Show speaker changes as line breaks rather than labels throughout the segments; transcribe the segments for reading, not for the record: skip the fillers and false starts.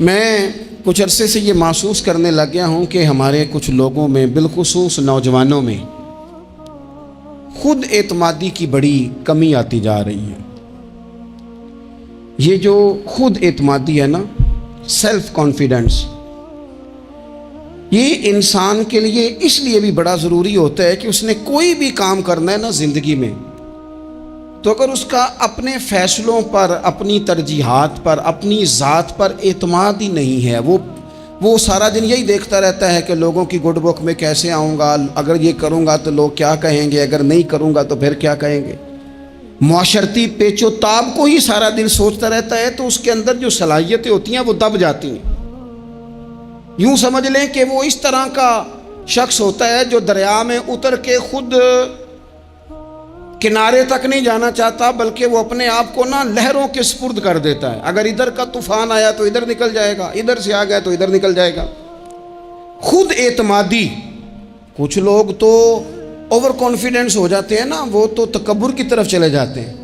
میں کچھ عرصے سے یہ محسوس کرنے لگ گیا ہوں کہ ہمارے کچھ لوگوں میں بالخصوص نوجوانوں میں خود اعتمادی کی بڑی کمی آتی جا رہی ہے۔ یہ جو خود اعتمادی ہے نا، سیلف کانفیڈنس، یہ انسان کے لیے اس لیے بھی بڑا ضروری ہوتا ہے کہ اس نے کوئی بھی کام کرنا ہے نا زندگی میں، تو اگر اس کا اپنے فیصلوں پر، اپنی ترجیحات پر، اپنی ذات پر اعتماد ہی نہیں ہے، وہ سارا دن یہی دیکھتا رہتا ہے کہ لوگوں کی گڈ بک میں کیسے آؤں گا، اگر یہ کروں گا تو لوگ کیا کہیں گے، اگر نہیں کروں گا تو پھر کیا کہیں گے، معاشرتی پیچ و تاب کو ہی سارا دن سوچتا رہتا ہے، تو اس کے اندر جو صلاحیتیں ہوتی ہیں وہ دب جاتی ہیں۔ یوں سمجھ لیں کہ وہ اس طرح کا شخص ہوتا ہے جو دریا میں اتر کے خود کنارے تک نہیں جانا چاہتا، بلکہ وہ اپنے آپ کو نا لہروں کے سپرد کر دیتا ہے۔ اگر ادھر کا طوفان آیا تو ادھر نکل جائے گا، ادھر سے آ گیا تو ادھر نکل جائے گا۔ خود اعتمادی، کچھ لوگ تو اوور کانفیڈنس ہو جاتے ہیں نا، وہ تو تکبر کی طرف چلے جاتے ہیں۔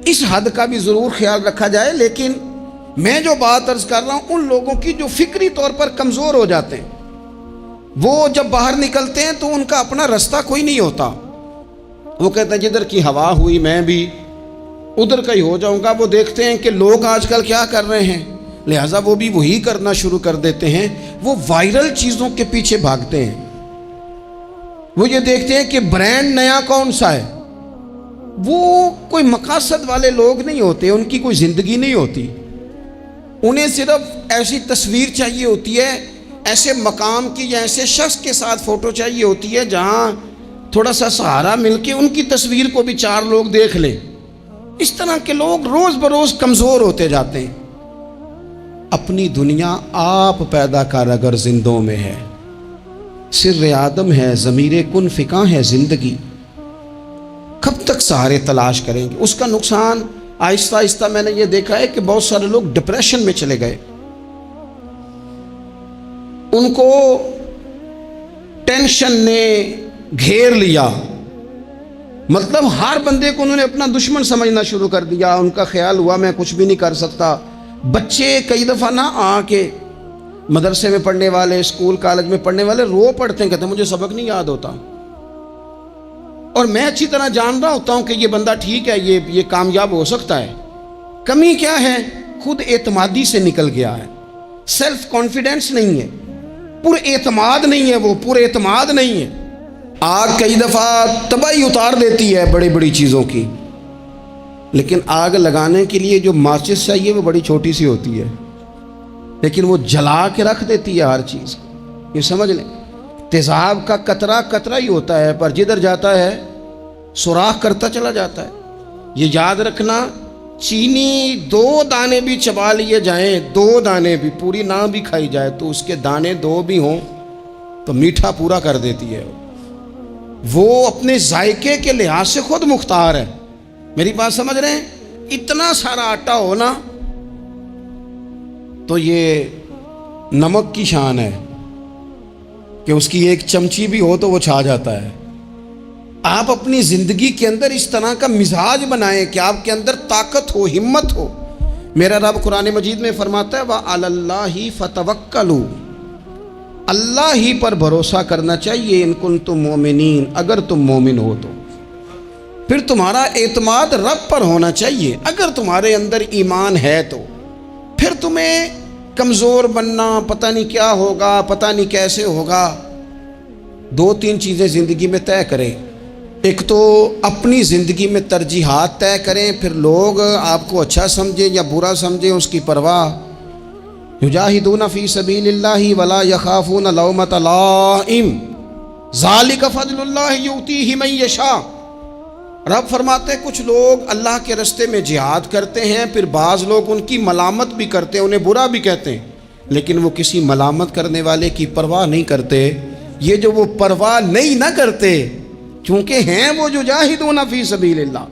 اس حد کا بھی ضرور خیال رکھا جائے، لیکن میں جو بات عرض کر رہا ہوں ان لوگوں کی جو فکری طور پر کمزور ہو جاتے ہیں، وہ جب باہر نکلتے ہیں تو ان کا اپنا رستہ کوئی نہیں ہوتا۔ وہ کہتے ہیں جدھر کی ہوا ہوئی میں بھی ادھر کا ہی ہو جاؤں گا۔ وہ دیکھتے ہیں کہ لوگ آج کل کیا کر رہے ہیں، لہٰذا وہ بھی وہی کرنا شروع کر دیتے ہیں۔ وہ وائرل چیزوں کے پیچھے بھاگتے ہیں۔ وہ یہ دیکھتے ہیں کہ برانڈ نیا کون سا ہے۔ وہ کوئی مقاصد والے لوگ نہیں ہوتے، ان کی کوئی زندگی نہیں ہوتی۔ انہیں صرف ایسی تصویر چاہیے ہوتی ہے، ایسے مقام کی یا ایسے شخص کے ساتھ فوٹو چاہیے ہوتی ہے جہاں تھوڑا سا سہارا مل کے ان کی تصویر کو بھی چار لوگ دیکھ لیں۔ اس طرح کے لوگ روز بروز کمزور ہوتے جاتے ہیں۔ اپنی دنیا آپ پیدا کر اگر زندوں میں ہے، سر آدم ہے، ضمیر کن فکاں ہے زندگی، کب تک سہارے تلاش کریں گے؟ اس کا نقصان آہستہ آہستہ میں نے یہ دیکھا ہے کہ بہت سارے لوگ ڈپریشن میں چلے گئے۔ ان کو ٹینشن نے گھیر لیا، مطلب ہر بندے کو انہوں نے اپنا دشمن سمجھنا شروع کر دیا۔ ان کا خیال ہوا میں کچھ بھی نہیں کر سکتا۔ بچے کئی دفعہ نہ آ کے مدرسے میں پڑھنے والے، اسکول کالج میں پڑھنے والے رو پڑھتے ہیں، کہتے ہیں مجھے سبق نہیں یاد ہوتا، اور میں اچھی طرح جان رہا ہوتا ہوں کہ یہ بندہ ٹھیک ہے، یہ کامیاب ہو سکتا ہے۔ کمی کیا ہے؟ خود اعتمادی سے نکل گیا ہے، سیلف کانفیڈنس نہیں ہے، پر اعتماد نہیں ہے، وہ پر اعتماد نہیں ہے۔ آگ کئی دفعہ تباہی اتار دیتی ہے بڑی بڑی چیزوں کی، لیکن آگ لگانے کے لیے جو ماچس چاہیے وہ بڑی چھوٹی سی ہوتی ہے، لیکن وہ جلا کے رکھ دیتی ہے ہر چیز کو۔ یہ سمجھ لیں، تیزاب کا قطرہ قطرہ ہی ہوتا ہے، پر جدھر جاتا ہے سوراخ کرتا چلا جاتا ہے۔ یہ یاد رکھنا، چینی 2 دانے بھی چبا لیے جائیں، 2 دانے بھی، پوری نہ بھی کھائی جائے تو اس کے دانے 2 بھی ہوں تو میٹھا پورا کر دیتی ہے۔ وہ اپنے ذائقے کے لحاظ سے خود مختار ہے۔ میری بات سمجھ رہے ہیں؟ اتنا سارا آٹا ہونا تو یہ نمک کی شان ہے کہ اس کی ایک چمچی بھی ہو تو وہ چھا جاتا ہے۔ آپ اپنی زندگی کے اندر اس طرح کا مزاج بنائیں کہ آپ کے اندر طاقت ہو، ہمت ہو۔ میرا رب قرآن مجید میں فرماتا ہے وَعَلَى اللَّهِ فَتَوَكَّلُوا، اللہ ہی پر بھروسہ کرنا چاہیے، ان کنتم مومنین، اگر تم مومن ہو تو۔ پھر تمہارا اعتماد رب پر ہونا چاہیے، اگر تمہارے اندر ایمان ہے تو۔ پھر تمہیں کمزور بننا، پتہ نہیں کیا ہوگا، پتہ نہیں کیسے ہوگا۔ 2-3 چیزیں زندگی میں طے کریں۔ ایک تو اپنی زندگی میں ترجیحات طے کریں، پھر لوگ آپ کو اچھا سمجھیں یا برا سمجھیں اس کی پرواہ۔ یجاہدون فی سبیل اللہ ولا یخافون لومۃ لائم ذالک فضل اللہ یؤتیہ من یشاء۔ رب فرماتے ہیں کچھ لوگ اللہ کے رستے میں جہاد کرتے ہیں، پھر بعض لوگ ان کی ملامت بھی کرتے ہیں، انہیں برا بھی کہتے ہیں، لیکن وہ کسی ملامت کرنے والے کی پرواہ نہیں کرتے۔ یہ جو وہ پرواہ نہیں نہ کرتے، کیونکہ ہیں وہ جو جاہدون فی سبیل اللہ،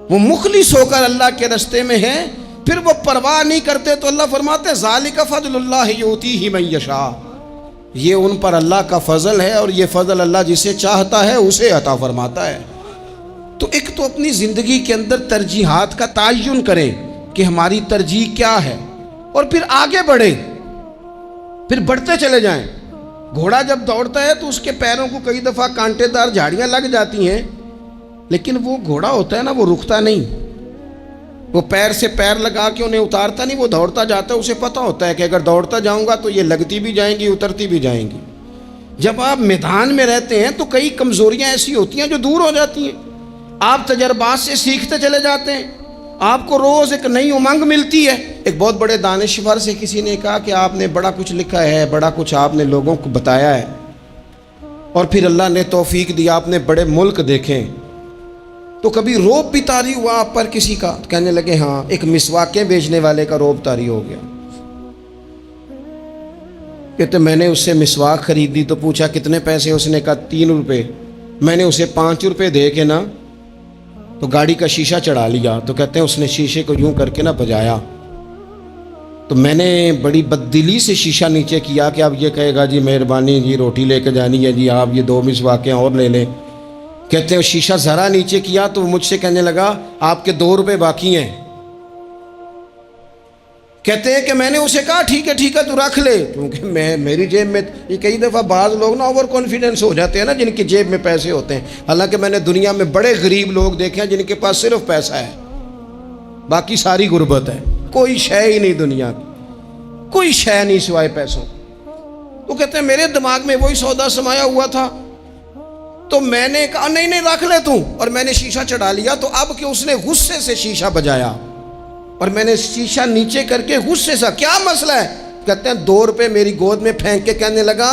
وہ مخلص ہو کر اللہ کے رستے میں ہیں، پھر وہ پرواہ نہیں کرتے، تو اللہ فرماتے ہیں ذالک فضل اللہ یؤتیہ من یشاء، یہ ان پر اللہ کا فضل ہے، اور یہ فضل اللہ جسے چاہتا ہے اسے عطا فرماتا ہے۔ تو ایک تو اپنی زندگی کے اندر ترجیحات کا تعین کریں کہ ہماری ترجیح کیا ہے۔ اور پھر آگے بڑھے، پھر بڑھتے چلے جائیں۔ گھوڑا جب دوڑتا ہے تو اس کے پیروں کو کئی دفعہ کانٹے دار جھاڑیاں لگ جاتی ہیں، لیکن وہ گھوڑا ہوتا ہے نا، وہ رکتا نہیں، وہ پیر سے پیر لگا کے انہیں اتارتا نہیں، وہ دوڑتا جاتا ہے۔ اسے پتہ ہوتا ہے کہ اگر دوڑتا جاؤں گا تو یہ لگتی بھی جائیں گی، اترتی بھی جائیں گی۔ جب آپ میدان میں رہتے ہیں تو کئی کمزوریاں ایسی ہوتی ہیں جو دور ہو جاتی ہیں، آپ تجربات سے سیکھتے چلے جاتے ہیں، آپ کو روز ایک نئی امنگ ملتی ہے۔ ایک بہت بڑے دانشور سے کسی نے کہا کہ آپ نے بڑا کچھ لکھا ہے، بڑا کچھ آپ نے لوگوں کو بتایا ہے، اور پھر اللہ نے توفیق دیا، آپ نے بڑے ملک دیکھیں، تو کبھی روب بھی طاری ہوا آپ پر کسی کا؟ کہنے لگے ہاں، ایک مسواکیں بیچنے والے کا روب طاری ہو گیا۔ کہتے میں نے اس سے مسواک خریدی تو پوچھا کتنے پیسے، اس نے کہا 3 روپے۔ میں نے اسے 5 روپے دے کے نا تو گاڑی کا شیشہ چڑھا لیا، تو کہتے ہیں اس نے شیشے کو یوں کر کے نا بجایا، تو میں نے بڑی بددلی سے شیشہ نیچے کیا کہ اب یہ کہے گا جی مہربانی جی روٹی لے کے جانی ہے جی، آپ یہ 2 مسواکیں اور لے لیں۔ کہتے ہیں شیشہ ذرا نیچے کیا تو مجھ سے کہنے لگا آپ کے 2 روپے باقی ہیں۔ کہتے ہیں کہ میں نے اسے کہا ٹھیک ہے تو رکھ لے، کیونکہ میری جیب میں، یہ کئی دفعہ بعض لوگ نا اوور کانفیڈنس ہو جاتے ہیں نا، جن کی جیب میں پیسے ہوتے ہیں۔ حالانکہ میں نے دنیا میں بڑے غریب لوگ دیکھے ہیں جن کے پاس صرف پیسہ ہے، باقی ساری غربت ہے، کوئی شے ہی نہیں دنیا کی، کوئی شے نہیں سوائے پیسوں۔ تو کہتے ہیں میرے دماغ میں وہی سودا سمایا ہوا تھا، تو میں نے کہا نہیں رکھ لے تو، اور میں نے شیشہ چڑھا لیا۔ تو اب کہ اس نے غصے سے شیشہ بجایا اور میں نے شیشہ نیچے کر کے غصے سے، کیا مسئلہ ہے؟ کہتے ہیں 2 روپے میری گود میں پھینک کے کہنے لگا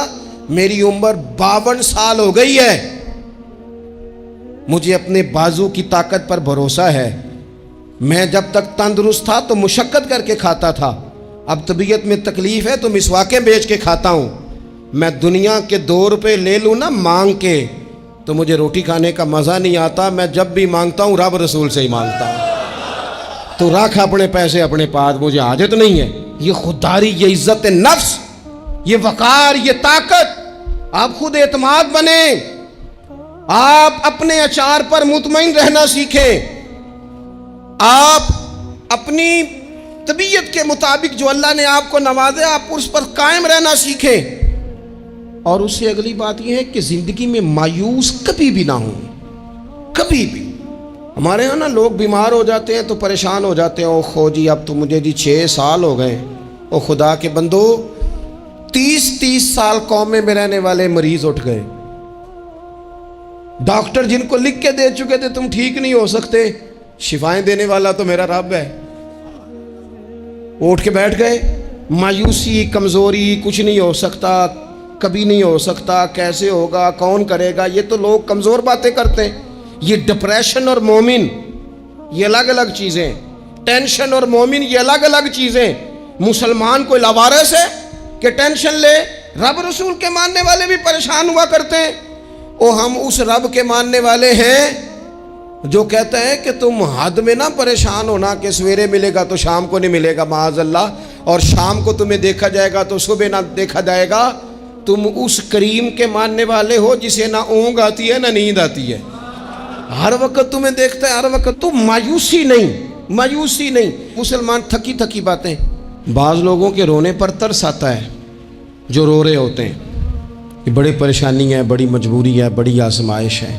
میری عمر 52 سال ہو گئی ہے، مجھے اپنے بازو کی طاقت پر بھروسہ ہے، میں جب تک تندرست تھا تو مشقت کر کے کھاتا تھا، اب طبیعت میں تکلیف ہے تو مسواکیں بیچ کے کھاتا ہوں، میں دنیا کے 2 روپے لے لوں نا مانگ کے تو مجھے روٹی کھانے کا مزہ نہیں آتا، میں جب بھی مانگتا ہوں رب رسول سے ہی مانگتا ہوں، تو رکھ اپنے پیسے اپنے پاس، مجھے حاجت نہیں ہے۔ یہ خودداری، یہ عزت نفس، یہ وقار، یہ طاقت، آپ خود اعتماد بنیں، آپ اپنے اچار پر مطمئن رہنا سیکھیں، آپ اپنی طبیعت کے مطابق جو اللہ نے آپ کو نوازے آپ اس پر قائم رہنا سیکھیں۔ اور اس سے اگلی بات یہ ہے کہ زندگی میں مایوس کبھی بھی نہ ہوں، کبھی بھی۔ ہمارے ہاں نا لوگ بیمار ہو جاتے ہیں تو پریشان ہو جاتے ہیں، او خو جی اب تو مجھے جی 6 سال ہو گئے، او خدا کے بندو 30 سال قومے میں رہنے والے مریض اٹھ گئے، ڈاکٹر جن کو لکھ کے دے چکے تھے تم ٹھیک نہیں ہو سکتے، شفائیں دینے والا تو میرا رب ہے، اٹھ کے بیٹھ گئے۔ مایوسی، کمزوری، کچھ نہیں ہو سکتا، کبھی نہیں ہو سکتا، کیسے ہوگا، کون کرے گا، یہ تو لوگ کمزور باتیں کرتے ہیں۔ یہ ڈپریشن اور مومن یہ الگ الگ چیزیں، ٹینشن اور مومن یہ الگ الگ چیزیں۔ مسلمان کوئی لاوارث ہے کہ ٹینشن لے؟ رب رسول کے ماننے والے بھی پریشان ہوا کرتے ہیں، اور ہم اس رب کے ماننے والے ہیں جو کہتا ہے کہ تم حد میں نہ پریشان ہونا کہ سویرے ملے گا تو شام کو نہیں ملے گا معاذ اللہ، اور شام کو تمہیں دیکھا جائے گا تو صبح نہ دیکھا جائے گا۔ تم اس کریم کے ماننے والے ہو جسے نہ اونگ آتی ہے نہ نیند آتی ہے، ہر وقت تمہیں دیکھتا ہے، ہر وقت۔ تو مایوسی نہیں۔ مسلمان تھکی باتیں، بعض لوگوں کے رونے پر ترس آتا ہے جو رو رہے ہوتے ہیں کہ بڑی پریشانی ہے، بڑی مجبوری ہے، بڑی آزمائش ہے۔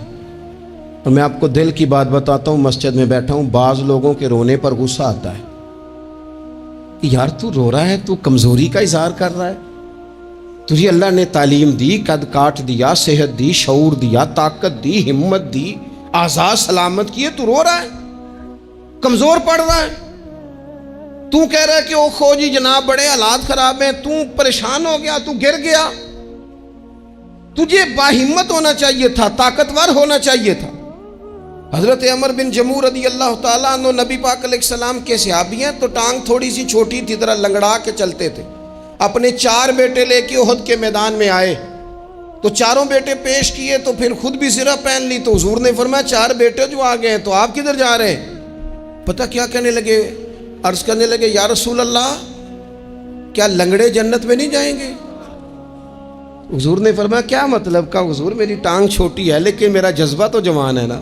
اور میں آپ کو دل کی بات بتاتا ہوں، مسجد میں بیٹھا ہوں، بعض لوگوں کے رونے پر غصہ آتا ہے کہ یار تو رو رہا ہے، تو کمزوری کا اظہار کر رہا ہے، تجھے اللہ نے تعلیم دی، قد کاٹ دیا، صحت دی، شعور دیا، طاقت دی، ہمت دی، آزاد سلامت کیے، تو رو رہا ہے، کمزور پڑ رہا ہے، تو کہہ رہا ہے کہ او خو جی جناب بڑے حالات خراب ہیں، تو پریشان ہو گیا، تو گر گیا۔ تجھے باہمت ہونا چاہیے تھا، طاقتور ہونا چاہیے تھا۔ حضرت عمر بن جموح رضی اللہ تعالیٰ عنہ نبی پاک علیہ السلام کے صحابی ہیں، تو ٹانگ تھوڑی سی چھوٹی تھی، ذرا لنگڑا کے چلتے تھے، اپنے 4 بیٹے لے کے احد کے میدان میں آئے، تو چاروں بیٹے پیش کیے، تو پھر خود بھی زرہ پہن لی، تو حضور نے فرمایا 4 بیٹے جو آ گئے ہیں تو آپ کدھر جا رہے ہیں؟ پتہ کیا کہنے لگے؟ عرض کرنے لگے یا رسول اللہ کیا لنگڑے جنت میں نہیں جائیں گے؟ حضور نے فرمایا کیا مطلب؟ کا حضور میری ٹانگ چھوٹی ہے لیکن میرا جذبہ تو جوان ہے نا،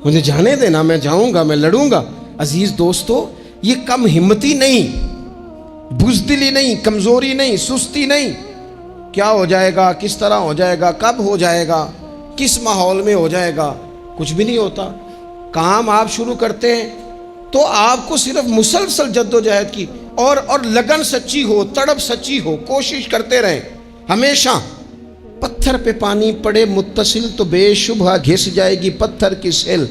مجھے جانے دینا، میں جاؤں گا، میں لڑوں گا۔ عزیز دوستو، یہ کم ہمتی نہیں، بزدلی نہیں، کمزوری نہیں، سستی نہیں. کیا ہو جائے گا، کس طرح ہو جائے گا، کب ہو جائے گا، کس ماحول میں ہو جائے گا، کچھ بھی نہیں ہوتا. کام آپ شروع کرتے ہیں تو آپ کو صرف مسلسل جد و جہد کی اور لگن سچی ہو، تڑپ سچی ہو، کوشش کرتے رہیں ہمیشہ. پتھر پہ پانی پڑے متصل تو بے شبہ گھس جائے گی پتھر کی سیل.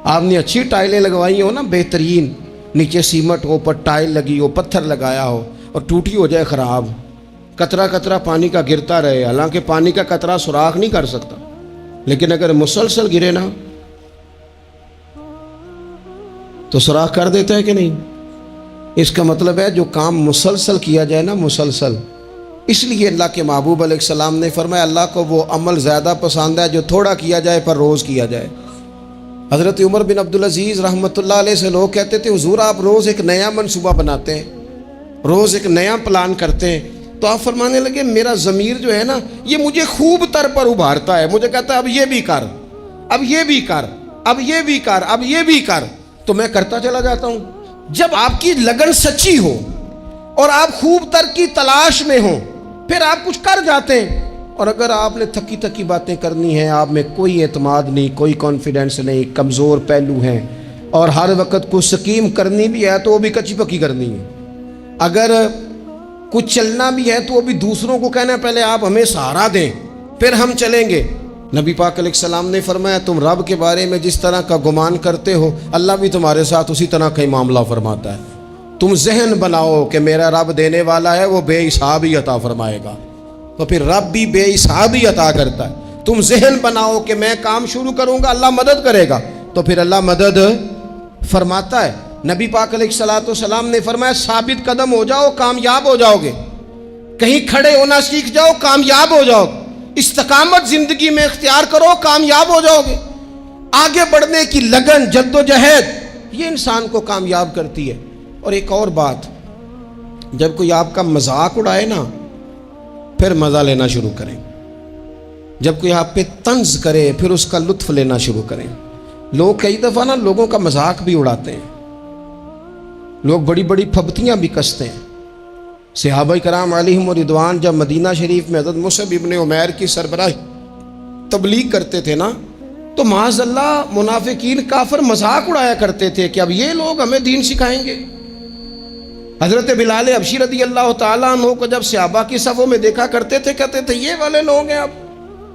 آپ نے اچھی ٹائلیں لگوائی ہو نا، بہترین، نیچے سیمٹ ہو، اوپر ٹائل لگی ہو، پتھر لگایا ہو، اور ٹوٹی ہو جائے خراب، قطرہ قطرہ پانی کا گرتا رہے، حالانکہ پانی کا قطرہ سوراخ نہیں کر سکتا، لیکن اگر مسلسل گرے نا تو سوراخ کر دیتا ہے کہ نہیں. اس کا مطلب ہے جو کام مسلسل کیا جائے نا، مسلسل. اس لیے اللہ کے محبوب علیہ السلام نے فرمایا اللہ کو وہ عمل زیادہ پسند ہے جو تھوڑا کیا جائے پر روز کیا جائے. حضرت عمر بن عبدالعزیز رحمۃ اللہ علیہ سے لوگ کہتے تھے حضور آپ روز ایک نیا منصوبہ بناتے ہیں، روز ایک نیا پلان کرتے ہیں. تو آپ فرمانے لگے میرا ضمیر جو ہے نا یہ مجھے خوب تر پر ابھارتا ہے، مجھے کہتا ہے اب یہ بھی کر، اب یہ بھی کر، اب یہ بھی کر، اب یہ بھی کر، تو میں کرتا چلا جاتا ہوں. جب آپ کی لگن سچی ہو اور آپ خوب تر کی تلاش میں ہوں پھر آپ کچھ کر جاتے ہیں. اور اگر آپ نے تھکی تھکی باتیں کرنی ہیں، آپ میں کوئی اعتماد نہیں، کوئی کانفیڈنس نہیں، کمزور پہلو ہیں، اور ہر وقت کچھ سکیم کرنی بھی ہے تو وہ بھی کچی پکی کرنی ہے، اگر کچھ چلنا بھی ہے تو وہ بھی دوسروں کو کہنا ہے پہلے آپ ہمیں سہارا دیں پھر ہم چلیں گے. نبی پاک علیہ السلام نے فرمایا تم رب کے بارے میں جس طرح کا گمان کرتے ہو اللہ بھی تمہارے ساتھ اسی طرح کا ہی معاملہ فرماتا ہے. تم ذہن بناؤ کہ میرا رب دینے والا ہے، وہ بے حساب ہی عطا فرمائے گا، تو پھر رب بھی بے حساب ہی عطا کرتا ہے. تم ذہن بناؤ کہ میں کام شروع کروں گا اللہ مدد کرے گا، تو پھر اللہ مدد فرماتا ہے. نبی پاک علیہ السلام نے فرمایا ثابت قدم ہو جاؤ کامیاب ہو جاؤ گے، کہیں کھڑے ہونا سیکھ جاؤ کامیاب ہو جاؤ گے، استقامت زندگی میں اختیار کرو کامیاب ہو جاؤ گے. آگے بڑھنے کی لگن، جد و جہد، یہ انسان کو کامیاب کرتی ہے. اور ایک اور بات، جب کوئی آپ کا مذاق اڑائے نا پھر مزہ لینا شروع کریں، جب کوئی آپ پہ طنز کرے پھر اس کا لطف لینا شروع کریں. لوگ کئی دفعہ نا لوگوں کا مذاق بھی اڑاتے ہیں، لوگ بڑی بڑی پھبتیاں بھی کستے ہیں. صحابہ کرام علیہم رضوان جب مدینہ شریف میں حضرت مصعب ابن عمیر کی سربراہی تبلیغ کرتے تھے نا تو معاذ اللہ منافقین کافر مذاق اڑایا کرتے تھے کہ اب یہ لوگ ہمیں دین سکھائیں گے. حضرت بلال حبشی رضی اللہ تعالیٰ عنہ کو جب صحابہ کی صفوں میں دیکھا کرتے تھے کہتے تھے یہ والے لوگ ہیں. اب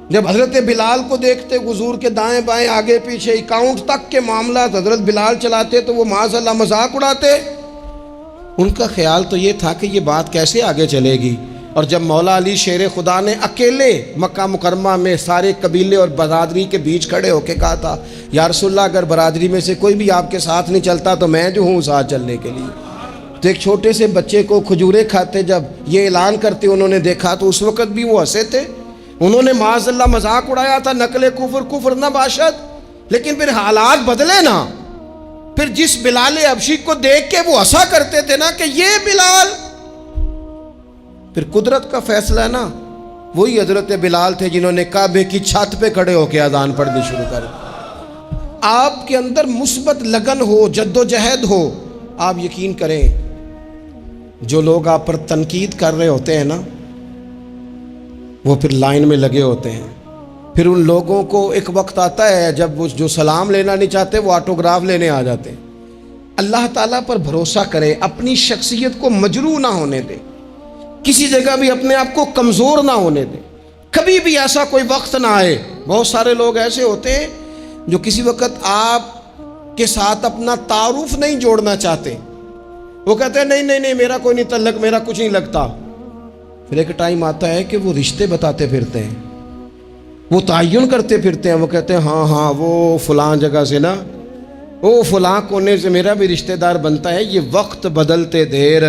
جب حضرت بلال کو دیکھتے حضور کے دائیں بائیں آگے پیچھے اکاؤنٹ تک کے معاملات حضرت بلال چلاتے تو وہ معاذ اللہ مذاق اڑاتے. ان کا خیال تو یہ تھا کہ یہ بات کیسے آگے چلے گی. اور جب مولا علی شیر خدا نے اکیلے مکہ مکرمہ میں سارے قبیلے اور برادری کے بیچ کھڑے ہو کے کہا تھا یا رسول اللہ اگر برادری میں سے کوئی بھی آپ کے ساتھ نہیں چلتا تو میں جو ہوں ساتھ چلنے کے لیے، تو ایک چھوٹے سے بچے کو کھجورے کھاتے جب یہ اعلان کرتے انہوں نے دیکھا تو اس وقت بھی وہ ہنسے تھے. انہوں نے معاذ اللہ مذاق اڑایا تھا نقل کفر نہ باشد، لیکن پھر حالات بدلے نا. پھر جس بلال حبشی کو دیکھ کے وہ ہنسا کرتے تھے نا کہ یہ بلال، پھر قدرت کا فیصلہ ہے نا، وہی حضرت بلال تھے جنہوں نے کعبے کی چھت پہ کھڑے ہو کے اذان پڑھنی شروع کر. آپ کے اندر مثبت لگن ہو، جد و جہد ہو، آپ یقین کریں جو لوگ آپ پر تنقید کر رہے ہوتے ہیں نا وہ پھر لائن میں لگے ہوتے ہیں. پھر ان لوگوں کو ایک وقت آتا ہے جب وہ جو سلام لینا نہیں چاہتے وہ آٹوگراف لینے آ جاتے ہیں. اللہ تعالیٰ پر بھروسہ کرے، اپنی شخصیت کو مجروح نہ ہونے دے، کسی جگہ بھی اپنے آپ کو کمزور نہ ہونے دے. کبھی بھی ایسا کوئی وقت نہ آئے. بہت سارے لوگ ایسے ہوتے ہیں جو کسی وقت آپ کے ساتھ اپنا تعارف نہیں جوڑنا چاہتے، وہ کہتے ہیں نہیں میرا کوئی نہیں تعلق، میرا کچھ نہیں لگتا. پھر ایک ٹائم آتا ہے کہ وہ رشتے بتاتے پھرتے ہیں، وہ تعین کرتے پھرتے ہیں، وہ کہتے ہیں ہاں وہ فلاں جگہ سے نا، وہ فلاں کونے سے میرا بھی رشتہ دار بنتا ہے. یہ وقت بدلتے دیر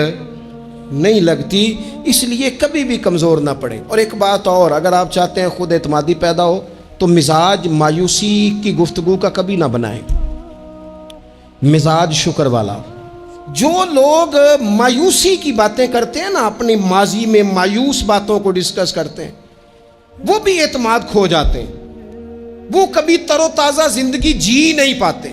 نہیں لگتی، اس لیے کبھی بھی کمزور نہ پڑے. اور ایک بات اور، اگر آپ چاہتے ہیں خود اعتمادی پیدا ہو تو مزاج مایوسی کی گفتگو کا کبھی نہ بنائیں، مزاج شکر والا. جو لوگ مایوسی کی باتیں کرتے ہیں نا، اپنی ماضی میں مایوس باتوں کو ڈسکس کرتے ہیں، وہ بھی اعتماد کھو جاتے ہیں، وہ کبھی تر و تازہ زندگی جی نہیں پاتے.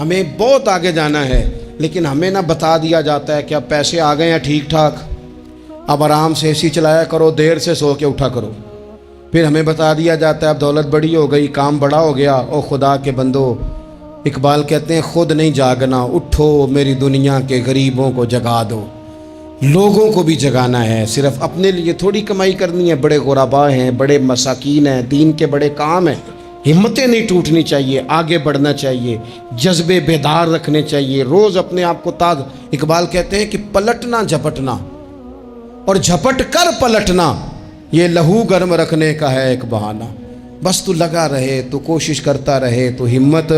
ہمیں بہت آگے جانا ہے، لیکن ہمیں نہ بتا دیا جاتا ہے کہ اب پیسے آ گئے ہیں ٹھیک ٹھاک، اب آرام سے اے سی چلایا کرو، دیر سے سو کے اٹھا کرو۔ پھر ہمیں بتا دیا جاتا ہے اب دولت بڑی ہو گئی، کام بڑا ہو گیا، او خدا کے بندو، اقبال کہتے ہیں خود نہیں جاگنا، اٹھو میری دنیا کے غریبوں کو جگا دو۔ لوگوں کو بھی جگانا ہے، صرف اپنے لیے تھوڑی کمائی کرنی ہے۔ بڑے غرباء ہیں، بڑے مساکین ہیں، دین کے بڑے کام ہیں، ہمتیں نہیں ٹوٹنی چاہیے، آگے بڑھنا چاہیے، جذبے بیدار رکھنے چاہیے، روز اپنے آپ کو تازہ۔ اقبال کہتے ہیں کہ پلٹنا جھپٹنا اور جھپٹ کر پلٹنا یہ لہو گرم رکھنے کا ہے ایک بہانہ۔ بس تو لگا رہے، تو کوشش کرتا رہے، تو ہمت